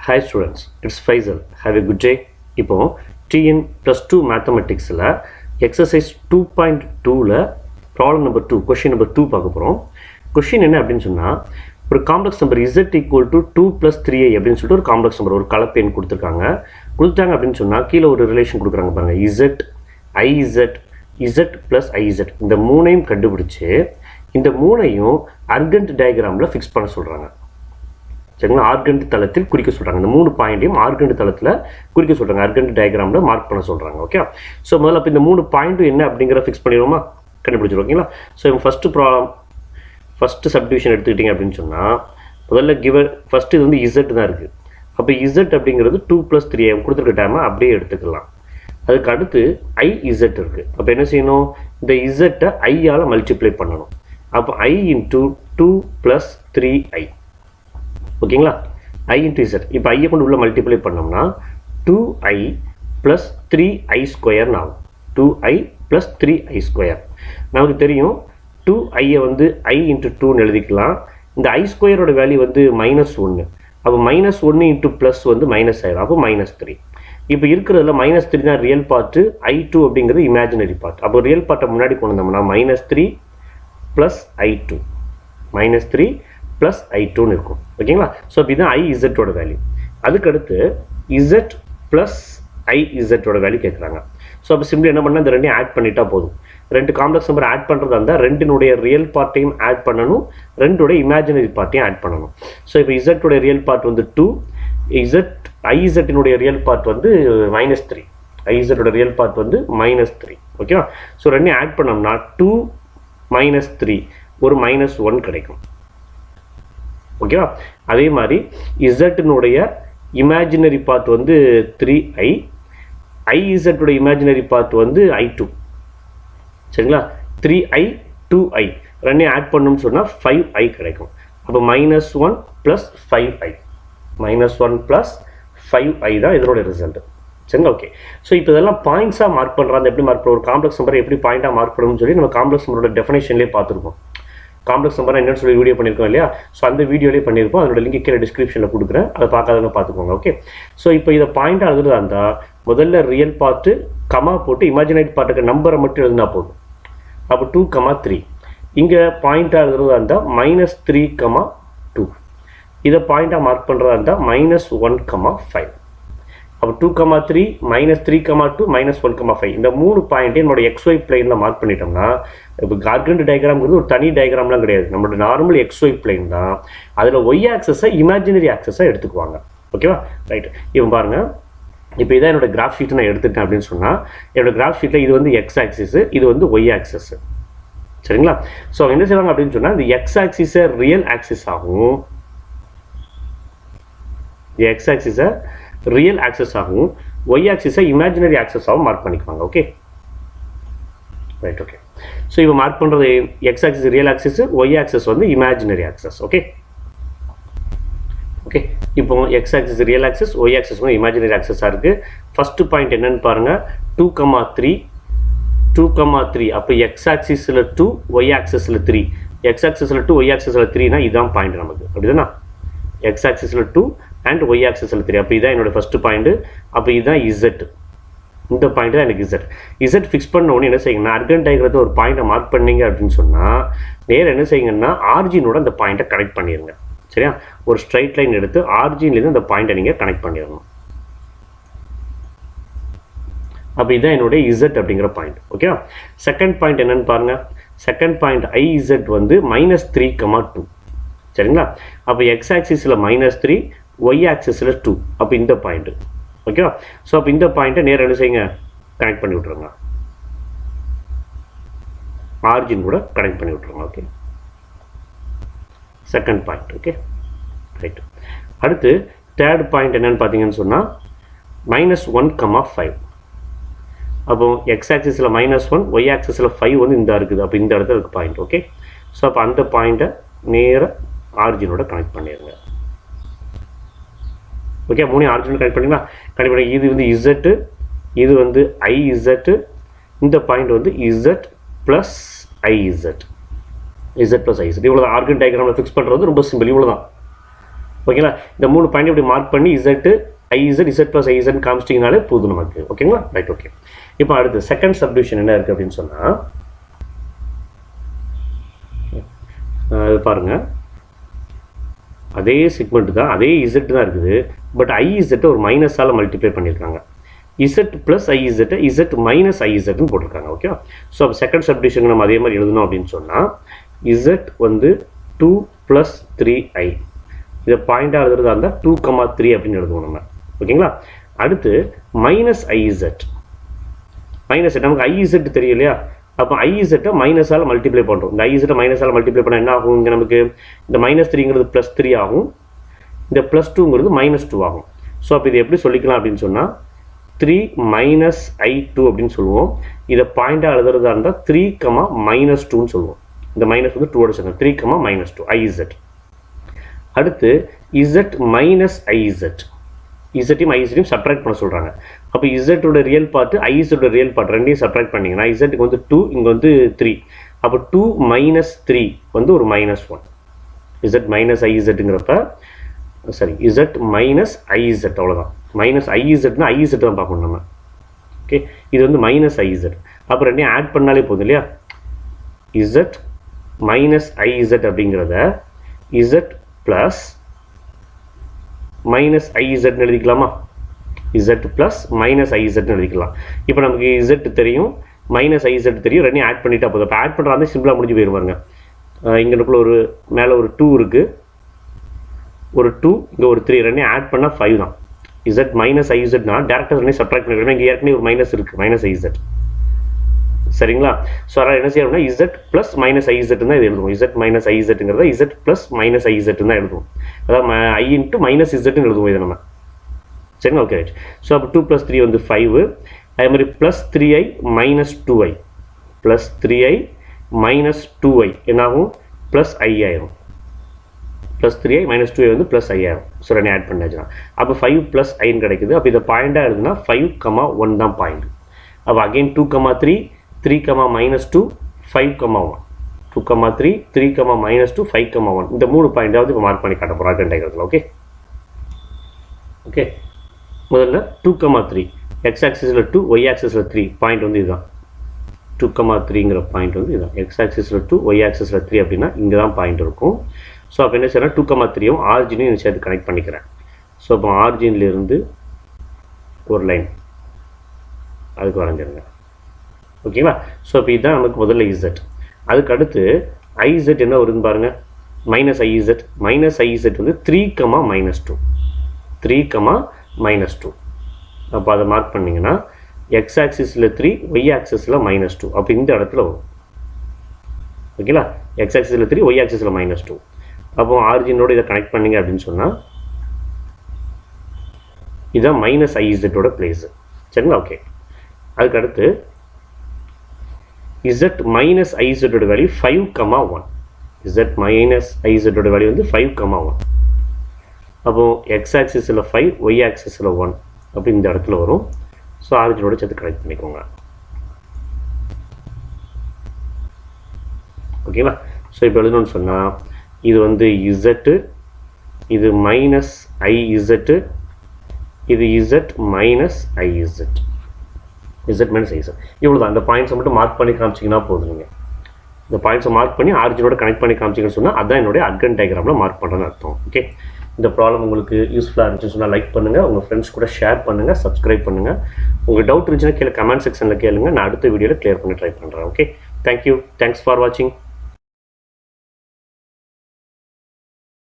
Hi students, it's Faisal. Have a good day. இப்போ TN plus 2 mathematicsல exercise 2.2ல problem number 2, question number 2 பார்க்க போறோம். question என்ன அப்படின்னு சொன்னா ஒரு complex number z equal to 2 plus 3i அப்படின்னு சொல்லிட்டு ஒரு காம்ப்ளெக்ஸ் நம்பர் ஒரு கலப்பு எண் கொடுத்துருக்காங்க அப்படின்னு சொன்னா கீழே ஒரு ரிலேஷன் கொடுக்குறாங்க பாருங்க z iz z plus iz இந்த மூணையும் கண்டுபிடிச்சு இந்த மூணையும் அர்கண்ட் டயக்ராம்ல ஃபிக்ஸ் பண்ண சொல்றாங்க. சரிங்களா, ஆர்கண்ட் தளத்தில் குறிக்க சொல்றாங்க. இந்த மூணு பாயிண்டையும் ஆர்கண்ட் தளத்தில் குறிக்க சொல்றாங்க, ஆர்கண்ட் டயக்ராம்ல மார்க் பண்ண சொல்றாங்க. ஓகே, ஸோ முதல்ல இப்போ இந்த மூணு பாயிண்ட்டும் என்ன அப்படிங்கிற ஃபிக்ஸ் பண்ணிடுவோமா, கண்டுபிடிச்சிடும். ஓகேங்களா, ஸோ இவங்க ஃபர்ஸ்ட் சப்டிவிஷன் எடுத்துக்கிட்டீங்க அப்படின்னு சொன்னால் முதல்ல ஃபர்ஸ்ட் இது வந்து இசட் தான் இருக்குது. அப்போ இசட் அப்படிங்கிறது 2 + 3 கொடுத்துருக்க டைமை அப்படியே எடுத்துக்கலாம். அதுக்கு அடுத்து IZ இருக்குது. அப்போ என்ன செய்யணும், இந்த இசட்டை ஐயால் மல்டிப்ளை பண்ணணும். அப்போ I × 2 + 3i. ஓகேங்களா, I × Z. இப்போ ஐயை கொண்டு உள்ள மல்டிப்ளை பண்ணோம்னா 2i + 3i² ஆகும். 2i + 3i². நமக்கு தெரியும் 2iயை வந்து I × 2ன்னு எழுதிக்கலாம். இந்த i² வேல்யூ வந்து -1. அப்போ -1 × ப்ளஸ் வந்து மைனஸ் ஆயிடும். அப்போ -3. இப்போ இருக்கிறதுல -3 தான் ரியல் பார்ட்டு, i2 அப்படிங்கிறது இமேஜினரி பார்ட். அப்போ ரியல் பார்ட்டை முன்னாடி கொண்டு வந்தோம்னா -3 + i2 -3 + i2ன்னு இருக்கும். ஓகேங்களா, ஸோ அப்போ இதுதான் IZோட வேல்யூ. அதுக்கடுத்து Z + IZோட வேல்யூ கேட்குறாங்க. ஸோ அப்போ சிம்பிளி என்ன பண்ணால் இந்த ரெண்டையும் ஆட் பண்ணிட்டா போதும். ரெண்டு காம்ப்ளெக்ஸ் நம்பர் ஆட் பண்ணுறதா இருந்தால் ரெண்டினுடைய ரியல் பார்ட்டையும் ஆட் பண்ணணும், ரெண்டோட இமேஜினரி பார்ட்டையும் ஆட் பண்ணணும். ஸோ இப்போ இசட்டோட ரியல் பார்ட் வந்து 2, IZனுடைய ரியல் பார்ட் வந்து -3, IZோட ரியல் பார்ட் வந்து -3. ஓகேவா, ஸோ ரெண்டையும் ஆட் பண்ணோம்னா 2 - 3 ஒரு -1 கிடைக்கும். ஓகேவா, அதே மாதிரி இசட்டினுடைய இமேஜினரி பார்ட் வந்து 3i, IZோட இமேஜினரி பார்ட் வந்து i2. சரிங்களா, 3i 2i ரெண்டையும் ஆட் பண்ணணும்னு சொன்னால் 5i கிடைக்கும். அப்போ -1 + 5i, -1 + 5i தான் இதனோட ரிசல்ட். சரிங்களா, ஓகே. ஸோ இப்போ இதெல்லாம் பாயிண்ட்ஸாக மார்க் பண்ணுறாங்க. எப்படி மார்க் பண்ணுறோம், ஒரு காம்ப்ளெக்ஸ் நம்பரை எப்படி பாயிண்டாக மார்க் பண்ணணும்னு சொல்லி நம்ம காம்ப்ளெக்ஸ் நம்பரோட டெஃபினேஷன்லேயே பார்த்துருக்கோம். காம்ப்ளெக்ஸ் நம்பர் என்னன்னு சொல்லி வீடியோ பண்ணியிருக்கோம் இல்லையா, ஸோ அந்த வீடியோலேயே பண்ணியிருப்போம். அதோட லிங்க் கீழே டிஸ்கிரிப்ஷனில் கொடுக்குறேன், அதை பார்க்காதவங்க பார்த்துக்கோங்க. ஓகே, ஸோ இப்போ இதை பாயிண்டாக எழுதுறதா இருந்தால் முதல்ல ரியல் பார்ட்டு கமா போட்டு இமேஜினரி பார்ட்டுக்கு நம்பரை மட்டும் எழுதினா போதும். அப்போ 2, 3. இங்கே பாயிண்டாக எழுதுறதா இருந்தால் -3, 2. இதை பாயிண்டாக மார்க் பண்ணுறதா இருந்தால் -1, 5. அப்போ 2, 3, -3, 2, -1, 5 இந்த மூணு பாயிண்ட்டே என்னோட XY பிளைனில் மார்க் பண்ணிட்டோம்னா, இப்போ ஆர்கண்ட் டயக்ராம்ங்கிறது ஒரு தனி டயக்ராம்லாம் கிடையாது, நம்மளோட நார்மல் XY பிளைன் தான். அதில் Y ஆக்சஸை இமேஜினரி ஆக்சஸாக எடுத்துக்குவாங்க. ஓகேவா, ரைட். இப்போ பாருங்கள், இப்போ இதான் என்னோட கிராஃப் ஷீட் நான் எடுத்துட்டேன் அப்படின்னு சொன்னால் என்னோட கிராஃப் ஷீட்டில் இது வந்து X ஆக்சிஸ், இது வந்து Y ஆக்சஸ். சரிங்களா, ஸோ என்ன செய்வாங்க அப்படின்னு சொன்னால் இந்த X ஆக்சிஸை ரியல் ஆக்சிஸ் ஆகும், X ஆக்சிஸை ரியல் ஆக்சஸ் ஆகும், Y ஆக்சிஸை இமேஜினரி ஆக்சஸாகவும் மார்க் பண்ணிக்குவாங்க. Okay, right. ஓகே, ஸோ இப்போ மார்க் பண்ணுறது X axis real axis, Y access வந்து இமேஜினரி ஆக்சஸ். ஓகே ஓகே, இப்போ X axis real access, Y access வந்து இமேஜினரி ஆக்சஸாக இருக்குது. First point என்னன்னு பாருங்கள், 2, 3. அப்போ X ஆக்சிஸில் 2, Y ஆக்சஸில் 3. X ஆக்சஸில் 2, Y ஆக்சஸில் 3னா இதுதான் பாயிண்ட் நமக்கு, அப்படிதானா? X ஆக்சிஸில் 2 and Y ஆக்சஸில் 3. அப்போ இதுதான் என்னோட ஃபஸ்ட்டு பாயிண்ட்டு. அப்போ இதுதான் Z, இந்த பாயிண்ட் தான் எனக்கு Z ஃபிக்ஸ் பண்ண உடனே என்ன செய்யுங்கன்னா, அர்கண்ட் டயக்ராத்தை ஒரு பாயிண்ட்டை மார்க் பண்ணீங்க அப்படின்னு சொன்னால் நேரம் என்ன செய்யுங்கன்னா ஆர்ஜினோட அந்த பாயிண்ட்டை கனெக்ட் பண்ணிடுங்க. சரியா, ஒரு ஸ்ட்ரைட் லைன் எடுத்து ஆர்ஜின்லேருந்து அந்த பாயிண்ட்டை நீங்கள் கனெக்ட் பண்ணிடணும். அப்போ இதுதான் என்னுடைய Z அப்படிங்கிற பாயிண்ட். ஓகே, செகண்ட் பாயிண்ட் என்னன்னு பாருங்கள். செகண்ட் பாயிண்ட் IZ வந்து -3, 2. சரிங்களா, அப்போ X ஆக்சிஸில் -3, Y ஆக்சிஸில் 2. அப்போ இந்த பாயிண்ட்டு. ஓகேவா, ஸோ அப்போ இந்த பாயிண்ட்டை நேரம் என்ன செய்யுங்க, கனெக்ட் பண்ணி விட்ருங்க, ஆர்ஜின் கூட கனெக்ட் பண்ணி விட்ருங்க. Okay, second point. Okay, right. அடுத்து தேர்ட் பாயிண்ட் என்னன்னு பார்த்தீங்கன்னு சொன்னால் -1, 5. அப்போ X ஆக்சிஸில் -1, Y ஆக்சிஸில் 5 வந்து இந்த இருக்குது. அப்போ இந்த இடத்துல இருக்குது பாயிண்ட். ஓகே, ஸோ அப்போ அந்த பாயிண்ட்டை நேராக ஆர்ஜினோட கனெக்ட் பண்ணிடுங்க. ஓகே, மூணு ஆர்ஜினோட கனெக்ட் பண்ணிங்களா, கனெக்ட் பண்ணி இது வந்து Z, இது வந்து IZ, இந்த பாயிண்ட் வந்து Z + IZ, Z + IZ. இவ்வளோ தான் ஆர்கண்ட் டயக்ராமில் ஃபிக்ஸ் பண்ணுறது ரொம்ப சிம்பிள், இவ்வளோ தான். ஓகேங்களா? இந்த 3 பாயிண்ட் இப்படி மார்க் பண்ணி Z IZ Z plus IZ காமிச்சிட்டிங்கனாலே போதும் நமக்கு. ஓகேங்களா? Right, okay. இப்போ அடுத்து செகண்ட் சப்டிவிஷன் என்ன இருக்குது அப்படின்னு சொன்னால், இது பாருங்கள், அதே செக்மெண்ட் தான், அதே Z தான் இருக்குது. பட் IZ ஒரு மைனஸால் மல்டிப்ளை பண்ணியிருக்காங்க. Z plus IZ Z minus IZன்னு போட்டிருக்காங்க. ஓகே. ஸோ அப்போ செகண்ட் சப்டிவிஷன் நம்ம அதே மாதிரி எழுதணும் அப்படின்னு சொன்னால், Z வந்து 2 plus 3i, இதை பாயிண்டாக எழுதுறதா இருந்தால் 2,3 அப்படின்னு எழுதுவோம் நம்ம. ஓகேங்களா? அடுத்து மைனஸ் ஐஇசட். மைனஸ் நமக்கு ஐஇசட் தெரியும் இல்லையா? அப்போ ஐஇசட்டை மைனஸால் மல்டிப்ளை பண்ணுறோம். இந்த ஐஇசட்டை மைனஸால் மல்டிப்ளை பண்ணால் என்ன ஆகும்? இங்கே நமக்கு இந்த -3ங்கிறது +3 ஆகும், இந்த +2ங்கிறது -2 ஆகும். ஸோ அப்போ இது எப்படி சொல்லிக்கலாம் அப்படின்னு சொன்னால் 3 minus I2 அப்படின்னு சொல்லுவோம். இதை பாயிண்டாக எழுதுறதா இருந்தால் 3, -2ன்னு சொல்லுவோம். இந்த மைனஸ் வந்து 2ஓட சேர்ந்து 3, -2 ஐஇசட். அடுத்து Z minus IZ, இசட்டையும் ஐஇசட்டையும் சப்ட்ராக்ட் பண்ண சொல்கிறாங்க. அப்போ இசட்டோட ரியல் பார்ட்டு ஐஇசட்டோட ரியல் பார்ட் ரெண்டையும் சப்ட்ராக்ட் பண்ணிங்கன்னா இசட்டுக்கு வந்து 2, இங்கே வந்து 3. அப்போ 2 minus 3 வந்து ஒரு -1. Z minus IZங்கிறப்ப சரி, Z minus IZ அவ்வளோதான். மைனஸ் ஐஇசட்னா ஐஇசட் தான் பார்க்கணும் நம்ம. ஓகே, இது வந்து -IZ. அப்போ ரெண்டையும் ஆட் பண்ணாலே போதும் இல்லையா? Z minus IZ அப்படிங்கிறத Z plus minus IZன்னு எழுதிக்கலாமா? Z plus minus IZன்னு எழுதிக்கலாம். இப்போ நமக்கு Z தெரியும், -IZ தெரியும், ரெண்டையும் ஆட் பண்ணிட்டா போதும். இப்போ ஆட் பண்ணுறாங்க சிம்பிளாக முடிஞ்சு போயிருவாங்க. இங்கேக்குள்ள ஒரு மேலே ஒரு 2 இருக்குது, ஒரு 2, இங்கே ஒரு 3, ரெண்டையும் ஆட் பண்ணால் 5 தான். Z minus IZனா டேரக்டாக ரெண்டையும் சப்ட்ராக்ட் பண்ணிக்கலாம். இங்கே ஏற்கனவே ஒரு மைனஸ் இருக்குது, -IZ. சரிங்களா? ஸோ அதனால் என்ன செய்யணும்னா Z plus -IZ தான் இது எழுதுவோம். Z minus IZங்கிறத Z plus -IZ தான் எழுதுவோம். அதாவது I into -Zன்னு எழுதுவோம் இதை நம்ம. சரிங்களா? Okay, right. ஸோ அப்போ 2 plus 3 வந்து 5. அதே மாதிரி +3i -2i, +3i -2i என்னாகும்? +i ஆயிரும். +3i -2i வந்து +i ஆயிரும். ஸோ ரெண்டு ஆட் பண்ணாச்சுன்னா அப்போ 5 plus iன்னு கிடைக்குது. அப்போ இதை பாயிண்டாக எழுதுனா 5, 1 தான் பாயிண்ட். அப்போ அகெயின் 2, 3, 3, -2, 5, 1. 2, 3, 3, -2, 5, 1. இந்த 3 பாயிண்டாவது இப்போ மார்க் பண்ணி காட்ட போகிறோம் அர்கண்ட் டயக்ராமில். ஓகே ஓகே, முதல்ல 2, 3, எக்ஸ் ஆக்சிஸில் 2, ஒய் ஆக்சிஸில் 3 பாயிண்ட் வந்து இதுதான். 2, 3ங்கிற பாயிண்ட் வந்து இதுதான். எக்ஸ் ஆக்சிஸில் 2, ஒய் ஆக்சிஸில் 3 அப்படின்னா இங்கே தான் பாயிண்ட் இருக்கும். ஸோ அப்போ என்ன செய்யணும்? 2, 3யும் ஆரிஜினையும் சேர்த்து கனெக்ட் பண்ணிக்கிறேன். ஸோ அப்போ ஆரிஜின்லேருந்து ஒரு லைன் அதுக்கு வரைஞ்சிருங்க. ஓகேங்களா? ஸோ இப்போ இதுதான் நமக்கு முதல்ல இசட். அதுக்கு அடுத்து ஐஇசட் என்ன வருதுன்னு பாருங்கள், -IZ. -IZ வந்து 3, -2. 3, -2. அப்போ அதை மார்க் பண்ணிங்கன்னா எக்ஸ் ஆக்சிஸில் 3, ஒய் ஆக்சிஸில் -2. அப்போ இந்த இடத்துல வரும். ஓகேங்களா? எக்ஸ் ஆக்சிஸில் 3, ஒய் ஆக்சிஸில் -2. அப்போ ஆரிஜினோடு இதை கனெக்ட் பண்ணிங்க அப்படின்னு சொன்னால் இதுதான் -IZோட பிளேஸு. சரிங்களா? ஓகே, அதுக்கு அடுத்து Z minus IZோட வேல்யூ 5, 1. Z minus IZோட வேல்யூ வந்து 5, 1. அப்போ எக்ஸ் ஆக்சிஸில் 5, ஒய் ஆக்சிஸில் 1 அப்படி இந்த இடத்துல வரும். ஸோ ஆரிஜினோட சேர்த்து கனெக்ட் பண்ணிக்கோங்க. ஓகேங்களா? ஸோ இப்போ எழுதணும்னு சொன்னால் இது வந்து Z, இது -IZ, இது Z minus IZ. Z minus IZ இவ்வளோ தான். இந்த பாயிண்ட்ஸை மட்டும் மார்க் பண்ணி காமிச்சிங்கன்னா போதும். நீங்கள் இந்த பாயிண்ட்ஸை மார்க் பண்ணி ஆரிஜினோட கனெக்ட் பண்ணி காமிச்சிங்கன்னு சொன்னால் அதான் என்னுடைய அர்கண்ட் டயக்ராமில் மார்க் பண்ணுறேன்னு அர்த்தம். ஓகே, இந்த ப்ராப்ளம் உங்களுக்கு யூஸ்ஃபுல்லாக இருந்துச்சுன்னு சொன்னால் லைக் பண்ணுங்கள், உங்கள் ஃப்ரெண்ட்ஸ் கூட ஷேர் பண்ணுங்கள், சப்ஸ்கிரைப் பண்ணுங்கள். உங்களுக்கு டவுட் இருந்துச்சுன்னா கீழே கமெண்ட் செக்ஷனில் கேளுங்க, நான் அடுத்த வீடியோவில் கிளியர் பண்ணி ட்ரை பண்ணுறேன். ஓகே, தேங்க்யூ, தேங்க்ஸ் ஃபார் வாட்சிங்.